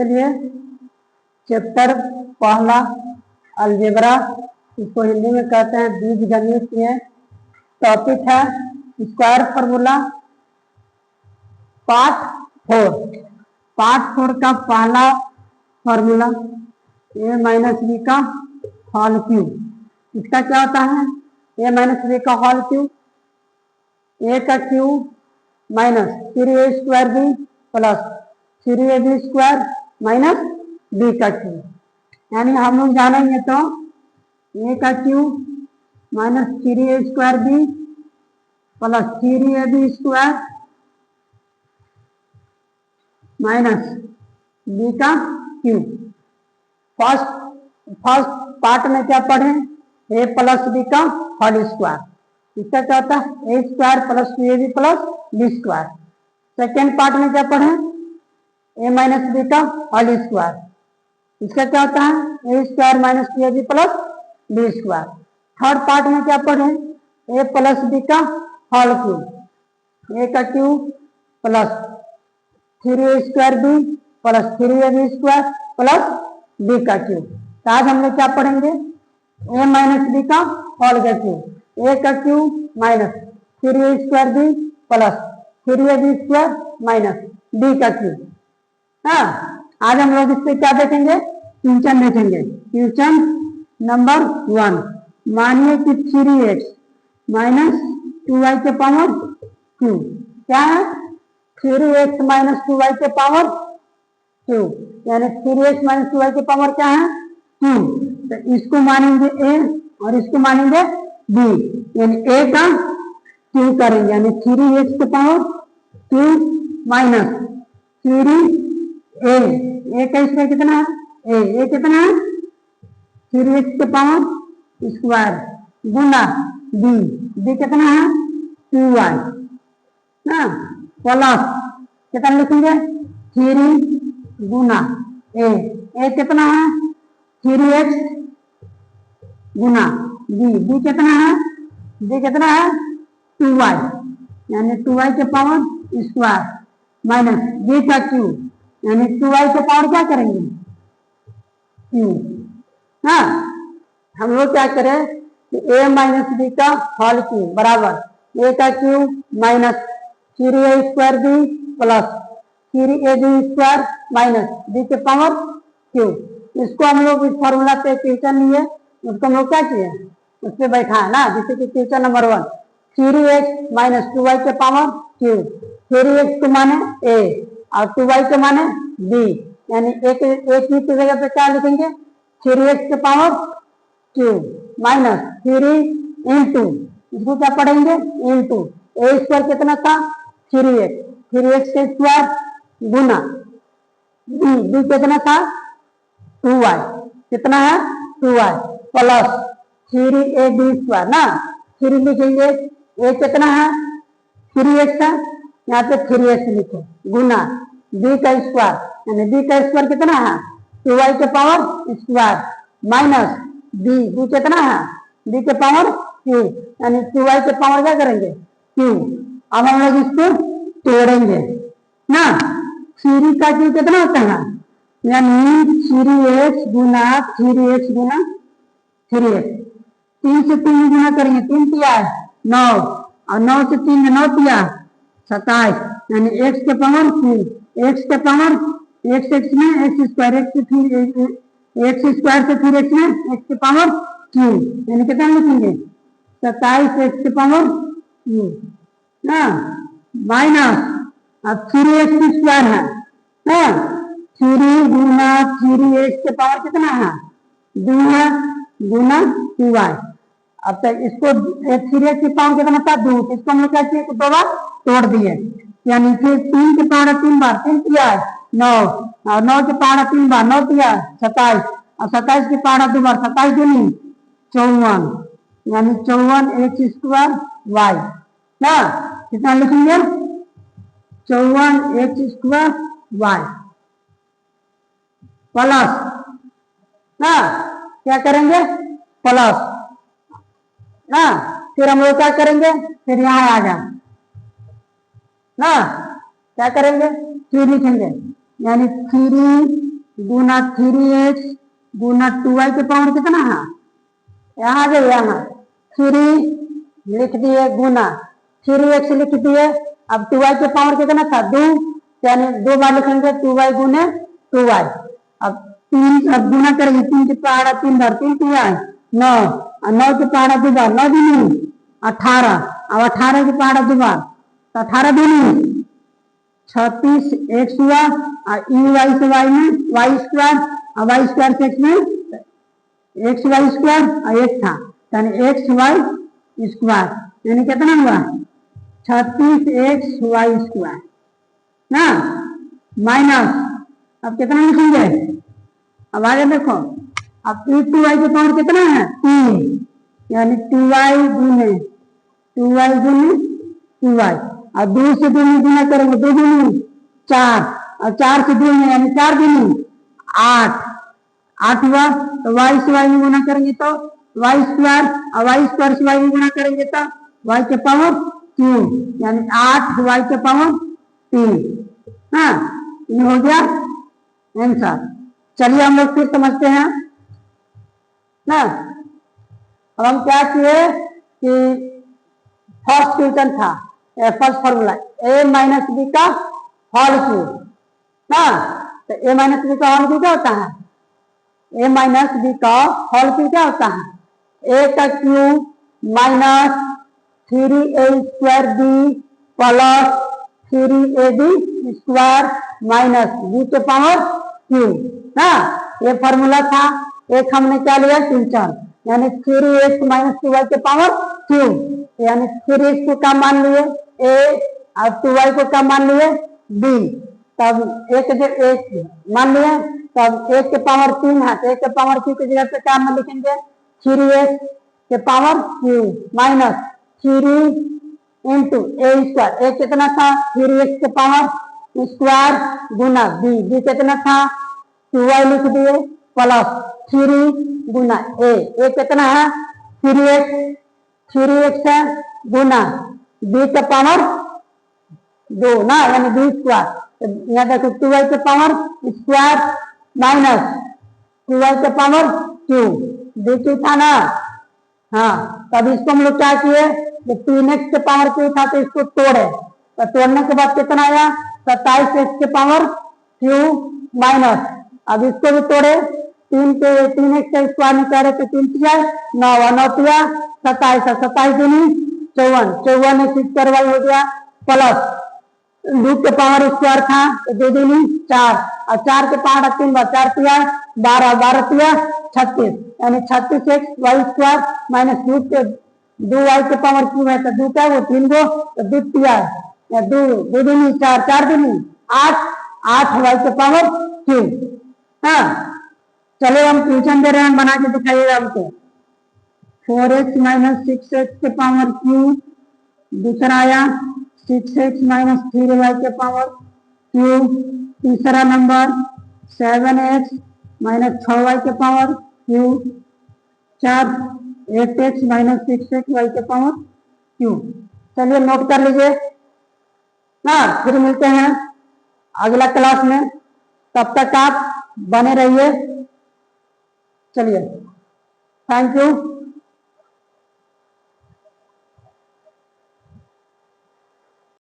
चलिए चैप्टर पहला अलजेब्रा, इसको हिंदी में कहते हैं बीजगणित। ये टॉपिक है स्क्वायर फार्मूला पार्ट 4। पार्ट 4 का पहला फार्मूला a माइनस बी का होल क्यूब। इसका क्या होता है? a माइनस बी का होल क्यूब, a का cube minus 3a square b plus 3ab square minus b का क्यूब। यानी हम लोग जानेंगे तो a का cube minus 3a square b plus 3ab square minus b का क्यूब। फर्स्ट पार्ट में क्या पढ़े? a प्लस बी का होल स्क्वायर। इसका क्या होता है? a square plus 2ab plus b square. Second part में क्या पढ़े? a माइनस बी का होल स्क्वायर। इसका क्या होता है? a square minus 2ab plus b square. Third part में क्या पढ़े? a प्लस बी का होल क्यूब, a का cube plus 3a square b plus 3ab square plus b का क्यूब। तो आज हम लोग क्या पढ़ेंगे? a माइनस बी का होल का क्यूब, a का cube minus 3a square b plus 3ab square minus b का क्यूब। हाँ, आज हम लोग इससे क्या देखेंगे? क्वेश्चन देखेंगे। क्वेश्चन नंबर 1, मानिए कि 3x माइनस 2y के पावर 2 क्या है? 3x माइनस 2y के पावर 2, यानी 3x माइनस 2y के पावर क्या है? 2। तो इसको मानेंगे a और इसको मानेंगे b, यानी a का 2 करेंगे, यानी 3x के पावर 2 माइनस 3a, a का इसमें कितना है? a कितना है? 3x के पावर स्क्वायर गुना b कितना है? 2y ना, प्लस कितना लिखेंगे? 3 गुना a कितना है? 3x गुना b कितना है? b कितना है? 2y, यानी 2y के पावर स्क्वायर माइनस b का क्यूब, यानी 2y के पावर क्या करेंगे? हाँ, हम लोग क्या करें कि a माइनस बी का होल क्यूब बराबर a का cube minus 3a square b plus 3ab square minus b के पावर क्यूब। इसको हम लोग इस फॉर्मूला पे क्वेश्चन लिए, उसको हम लोग क्या किए? उस पर बैठा है ना, जैसे कि question number 1, 3x minus 2y के पावर क्यूब, 3x को माने a और 2y के माने b, यानी एक की जगह पे क्या लिखेंगे? 3x के पावर क्यूब माइनस 3 इंटू, इसको क्या पढ़ेंगे? इंटू a स्क्वायर कितना था? 3x के स्क्वायर गुना b कितना था? 2y कितना है? 2y प्लस 3ab स्क्वायर ना, 3 लिखेंगे, a कितना है? 3x है, यहाँ पे 3x लिखो गुना b का स्क्वायर, यानी b का स्क्वायर कितना है? 2y के पावर स्क्वायर माइनस b कितना है? b के पावर क्यूब, यानी 2y के पावर क्या करेंगे? क्यूब। अब हम लोग इसको तोड़ेंगे ना, 3 का क्यूब कितना होता है? यानी 3x गुना 3x गुना 3x, 3 से 3 गुना करेंगे, 3 तिया 9 और 9 से 3 9 तिया 27, यानी x के पावर क्यूब, x के पावर x में x स्क्वायर, x स्क्वायर से फिर x में x के पावर क्यूब, यानी कितना लिखेंगे? 27 x के पावर क्यूब ना, माइनस अब 3x स्क्वायर है ना, 3 गुना 3x के पावर कितना है? 2 है गुना 2y। अब तक इसको 3x के पावर कितना था? 2, इसको हम लोग क्या किए? 2 बार तोड़ दिए, यानी फिर 3 के पावर 3 बार 3 किया 9 और 9 के पावर 3 बार 9 किया 27 और 27 के पावर 2 बार 27 दूनी 54, यानी 54 x स्क्वायर y ना, कितना लिखेंगे? 54 x स्क्वायर y प्लस ना, क्या करेंगे? प्लस ना, फिर हम लोग क्या करेंगे? फिर यहाँ आ जाए ना, क्या करेंगे? 3 लिखेंगे, यानी 3 गुना 3x गुना 2y के पावर कितना है, यहाँ जो यहाँ 3 लिख दिए गुना 3x लिख दिए। अब 2y के पावर कितना था 2, यानी 2 बार लिखेंगे 2y गुने 2y। अब 3 अब गुना करेंगे 3 के पहाड़ा 3 बार 3 2y 9, 9 के पहाड़ा 2 बार 9 दूनी 18, अब 18 के पहाड़ा 2 बार तो 18 दूनी 36 x हुआ और y से y में y स्क्वायर और y स्क्वायर से x में x y स्क्वायर और एक था यानी x y स्क्वायर यानी कितना हुआ 36x y स्क्वायर ना माइनस। अब कितना लिखेंगे, अब आगे देखो, अब 2y के पावर कितना है 3, यानी 2y गुने 2y और 2 से 2 में गुना करेंगे 2 दूनी 4 और 4 से 2 में यानी 4 दूनी 8 हुआ। तो y से y में गुना करेंगे तो y स्क्वायर और y स्क्वायर से y में गुना करेंगे तो y के पावर 3 यानी 8y के पावर 3। हाँ ये हो गया आंसर। चलिए हम लोग फिर समझते हैं ना। अब हम क्या किए कि फर्स्ट क्वेश्चन था first formula a minus b का होल क्यूब ना, तो a माइनस बी का होल क्यूब क्या होता है, a माइनस बी का होल क्यूब क्या होता है, a का cube minus 3a square b plus 3ab square minus b के पावर क्यूब ना, ये फॉर्मूला था। एक हमने क्या लिया क्वेश्चन यानी 3x माइनस 2y के पावर क्यूब, यानी 3x को क्या मान लिए a और 2y को क्या मान लिए b, तब एक मान लिए तब 1 के पावर 3 है तो 1 के पावर क्यूब की जगह पे क्या मान लिखेंगे 3x के power cube minus 3 into a square, a कितना था 3x के पावर स्क्वायर गुना b कितना था 2y लिख दिए प्लस 3 गुना a कितना है 3x है गुना b का पावर 2 ना यानी b स्क्वायर, यहाँ देखो 2y के पावर स्क्वायर माइनस 2y के पावर क्यूब b क्यू था ना। हाँ तब इसको हम लोग क्या किए 3x के पावर क्यूब था तो इसको तोड़े, तो तोड़ने के बाद कितना आया 27x के पावर क्यूब माइनस, अब इसको भी तोड़े 3x का स्क्वायर निकाले तो 3 किया 9 9 किया 27 27 दूनी 54 54 स्क्वायर हो गया प्लस 2 के पावर स्क्वायर था तो 2 दूनी 4 और 4 के पावर 3 बार 4 किया 12 12 किया 36 यानी 36x y square minus 2 y के पावर क्यूब है तो 2 का वो 3 गो तो 2 किया 2 दूनी 4 4 दूनी 8 y के पावर क्यूब। हाँ चलो हम क्वेश्चन दे रहे हैं बना के दिखाइएगा हमको 4x माइनस 6x के पावर क्यूब, दूसरा आया 6x माइनस 3y के पावर क्यूब, तीसरा नंबर 7x माइनस 6y के power cube, 8x minus 6xy के पावर क्यूब। चलिए नोट कर लीजिए ना, फिर मिलते हैं अगला क्लास में, तब तक आप बने रहिए। चलिए थैंक यू।